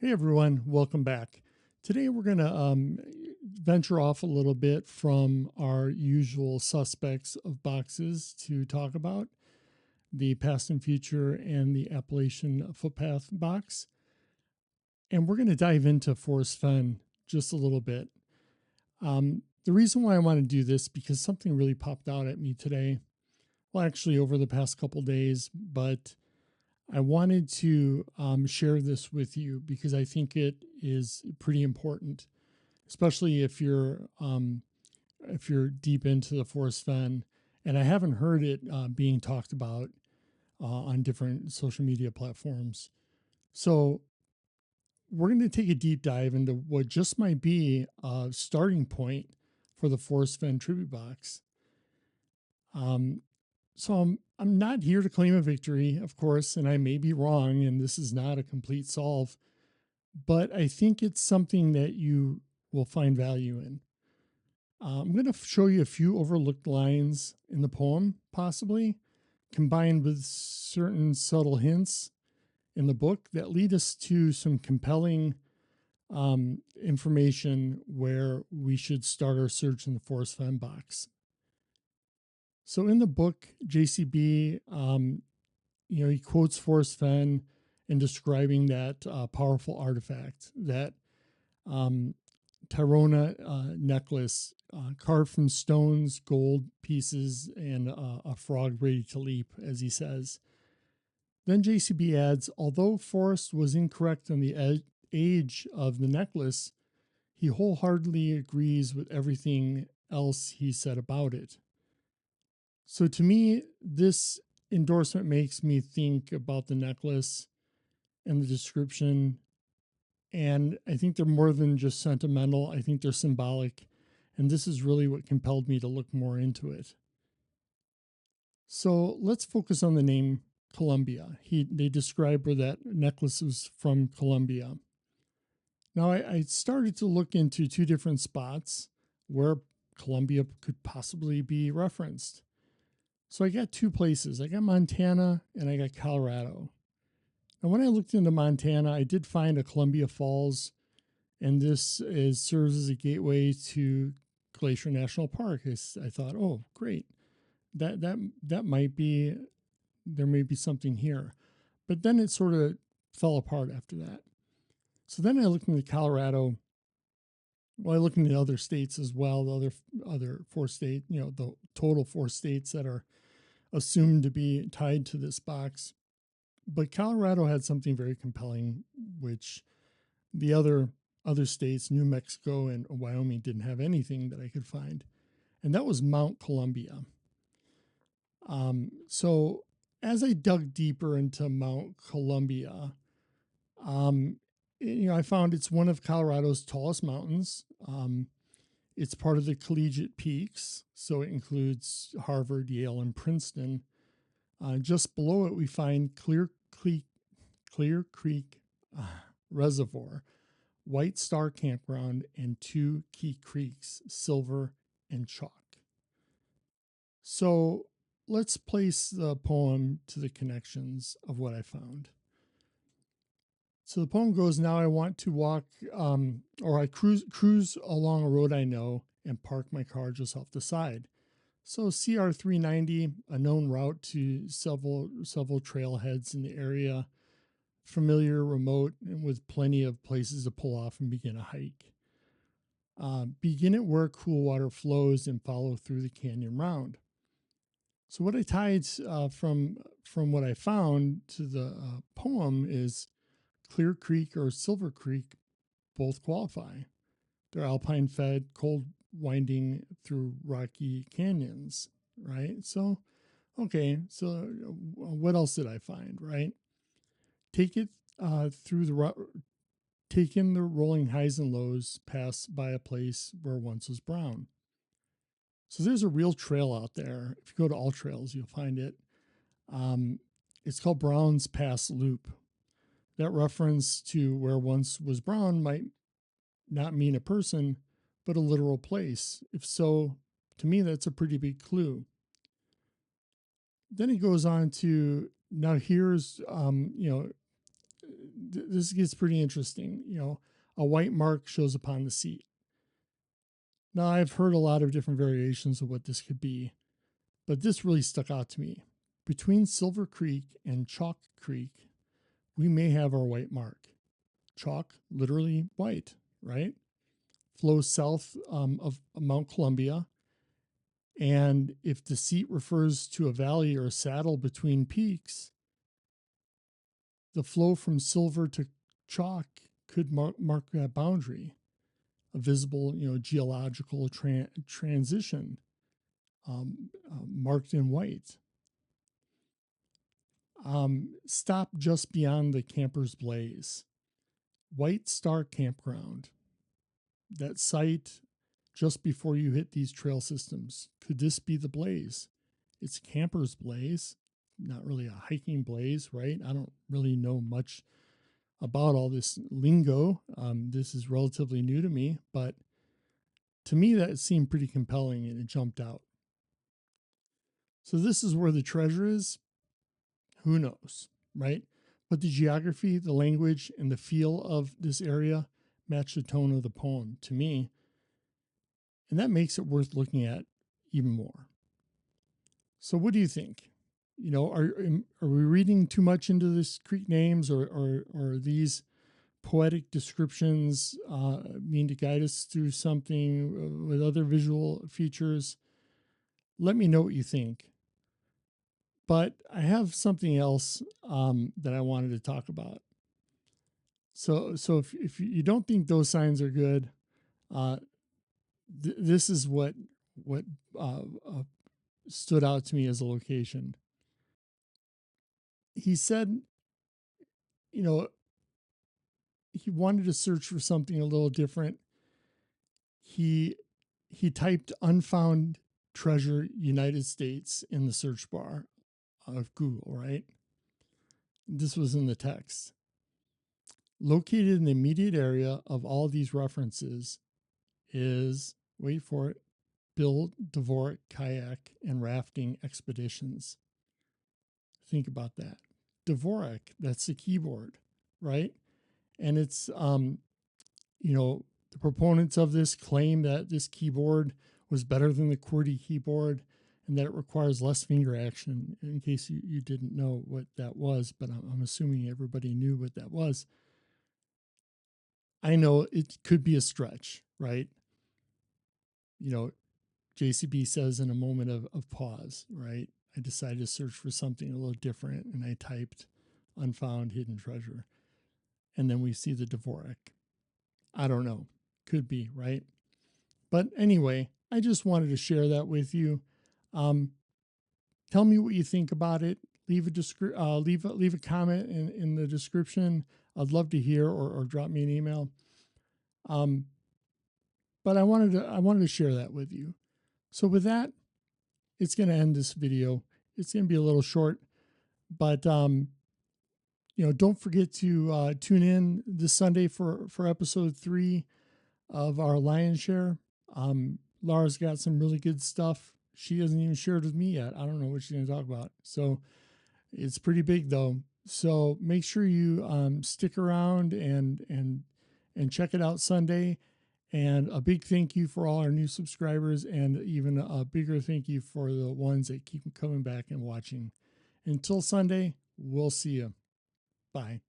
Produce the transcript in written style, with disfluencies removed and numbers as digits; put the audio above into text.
Hey everyone, welcome back. Today we're going to venture off a little bit from our usual suspects of boxes to talk about the past and future and the Appalachian footpath box. And we're going to dive into Forrest Fenn just a little bit. The reason why I want to do this because something really popped out at me today. Well, actually, over the past couple days, but I wanted to share this with you because I think it is pretty important, especially if you're deep into the Forrest Fenn. And I haven't heard it being talked about on different social media platforms. So we're going to take a deep dive into what just might be a starting point for the Forrest Fenn tribute box. Um, so I'm not here to claim a victory, of course, and I may be wrong, and this is not a complete solve, but I think it's something that you will find value in. I'm going to show you a few overlooked lines in the poem, possibly combined with certain subtle hints in the book that lead us to some compelling information where we should start our search in the Forrest Fenn box. So in the book, JCB, he quotes Forrest Fenn in describing that powerful artifact, that um, Tairona necklace carved from stones, gold pieces, and a frog ready to leap, as he says. Then JCB adds, although Forrest was incorrect on the age of the necklace, he wholeheartedly agrees with everything else he said about it. So to me, this endorsement makes me think about the necklace and the description. And I think they're more than just sentimental. I think they're symbolic. And this is really what compelled me to look more into it. So let's focus on the name Colombia. They describe where that necklace was from, Colombia. Now I started to look into two different spots where Colombia could possibly be referenced. So I got two places. I got Montana and I got Colorado. And when I looked into Montana, I did find a Columbia Falls, and serves as a gateway to Glacier National Park. I thought, oh, great, that might be there may be something here, but then it sort of fell apart after that. So then I looked into Colorado. Well, I looked into other states as well, the other four states, the total four states that are assumed to be tied to this box. But Colorado had something very compelling, which the other states, New Mexico and Wyoming, didn't have anything that I could find, and that was Mount Columbia. So as I dug deeper into Mount Columbia, um, I found it's one of Colorado's tallest mountains. It's part of the Collegiate Peaks, so it includes Harvard, Yale, and Princeton. Just below it, we find Clear Creek Reservoir, White Star Campground, and two key creeks, Silver and Chalk. So let's place the poem to the connections of what I found. So the poem goes, now I want to walk, or I cruise along a road I know and park my car just off the side. So CR 390, a known route to several trailheads in the area, familiar, remote, and with plenty of places to pull off and begin a hike. Begin at where cool water flows and follow through the canyon round. So what I tied from what I found to the poem is Clear Creek or Silver Creek both qualify. They're alpine fed, cold winding through rocky canyons, right? So, okay, so what else did I find, right? Take it through take in the rolling highs and lows, pass by a place where once was brown. So there's a real trail out there. If you go to All Trails, you'll find it. It's called Brown's Pass Loop. That reference to where once was brown might not mean a person, but a literal place. If so, to me, that's a pretty big clue. Then he goes on to, now here's, this gets pretty interesting. A white mark shows upon the seat. Now, I've heard a lot of different variations of what this could be, but this really stuck out to me. Between Silver Creek and Chalk Creek, we may have our white mark. Chalk, literally white, right? Flows south of Mount Columbia. And if the seat refers to a valley or a saddle between peaks, the flow from silver to chalk could mark that boundary, a visible, geological transition marked in white. Stop just beyond the camper's blaze. White Star Campground. That site just before you hit these trail systems. Could this be the blaze? It's camper's blaze, not really a hiking blaze, right? I don't really know much about all this lingo. This is relatively new to me, but to me that seemed pretty compelling and it jumped out. So this is where the treasure is. Who knows, right? But the geography, the language, and the feel of this area match the tone of the poem to me. And that makes it worth looking at even more. So what do you think? Are we reading too much into this Creek names, or are these poetic descriptions mean to guide us through something with other visual features? Let me know what you think. But I have something else that I wanted to talk about. So if you don't think those signs are good, this is what stood out to me as a location. He said, he wanted to search for something a little different. He typed "unfound treasure United States" in the search bar of Google, right? This was in the text. Located in the immediate area of all these references is, wait for it, Bill Dvorak kayak and rafting expeditions. Think about that. Dvorak, that's the keyboard, right? And it's, the proponents of this claim that this keyboard was better than the QWERTY keyboard and that it requires less finger action, in case you didn't know what that was, but I'm assuming everybody knew what that was. I know it could be a stretch, right? JCB says in a moment of pause, right? I decided to search for something a little different and I typed "unfound hidden treasure." And then we see the Dvorak. I don't know. Could be, right? But anyway, I just wanted to share that with you. Tell me what you think about it. Leave a comment in the description. I'd love to hear, or drop me an email. But I wanted to share that with you. So with that, it's going to end this video. It's going to be a little short, but don't forget to tune in this Sunday for episode 3 of our Lion's Share. Laura's got some really good stuff. She hasn't even shared with me yet. I don't know what she's going to talk about. So it's pretty big though. So make sure you stick around and check it out Sunday. And a big thank you for all our new subscribers, and even a bigger thank you for the ones that keep coming back and watching. Until Sunday, we'll see you. Bye.